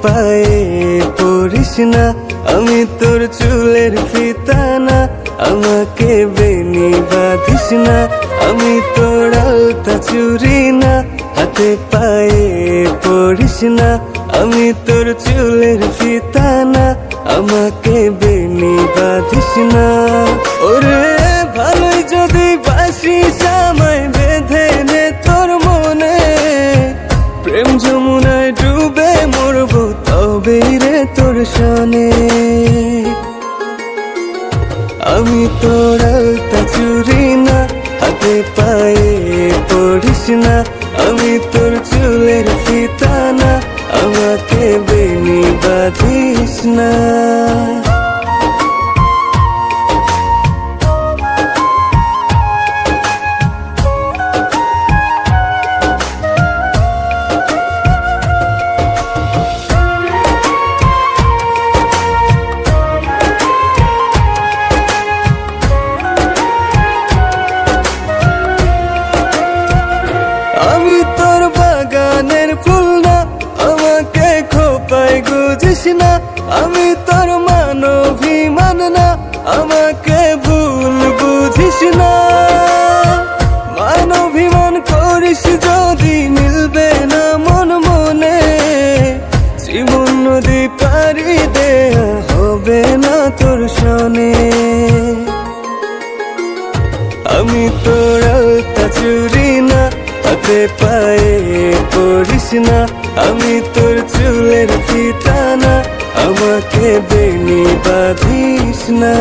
পায়ে পড়িস না, আমি তোর চুলের ফিতা না, আমাকে বেনি বাঁধিস না, আমি তোর আলতা চুরি না, হাতে পায়ে পড়িস না, আমি তোর চুলের ফিতা না, আমাকে বেনি বাঁধিস না। ওরে ভালোই যদি বাসিস আমায় বেঁধে নে তোর মনে, প্রেম যমুনায় ডুবে মরবো তবেই রে তোর সনে। আমি তোর আলতা চুরি না, হাতে পায়ে পড়িস না, আমি তোর চুলের ফিতা না, আমাকে বেনি বাঁধিস না। আমি তোর বাগানের ফুল না, আমাকে খোপায় গুজিস না, আমি তোর মানবিমান না, আমাকে ভুল বুঝিস না। মানবিমান করিস যদি মিলবে না মন মনে, জীবন নদী পারি দেয়া হবে না তোর সনে। আমি তোর আলতা চুরি না, হাতে পায়ে পড়িস না, আমি তোর চুলের ফিতা না, আমাকে বেনি বাঁধিস না।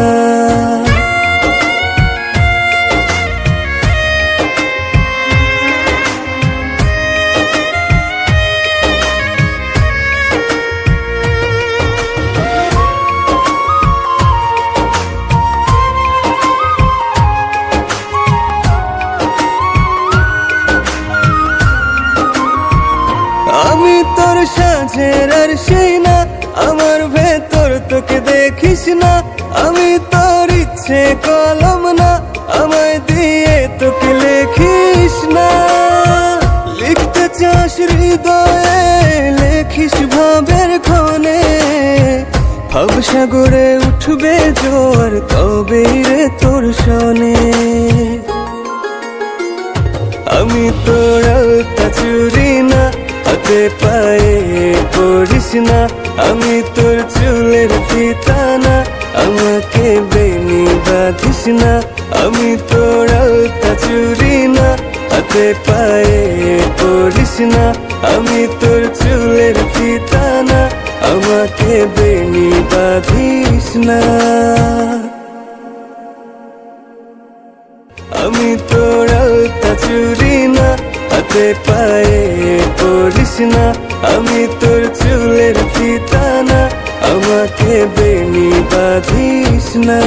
আমি তোর সাঁঝের আর সেই না, আমার ভেতর তোকে দেখিস না, আমি তোর ইচ্ছে কলম না, আমায় দিয়ে তোকে লেখিস না। লিখতে চাস হৃদয়ে লেখিস ভাবের ক্ষণে, ভাবসাগরে উঠবে জোয়ার তবেই রে তোর সনে। আমি তোর আলতা চুরি না, হাতে পায়ে পড়িস না, আমি তোর চুলের ফিতা না, আমাকে বেনি বাঁধিস না, আমি তোর আলতা চুরি না, হাতে পায়ে পড়িস না, আমি তোর চুলের ফিতা না, আমাকে বেনি বাঁধিস না। আমি তোর আলতা চুরি না, হাতে পায়ে পড়িস না, আমি তোর চুলের ফিতা না, আমাকে বেনি বাঁধিস না।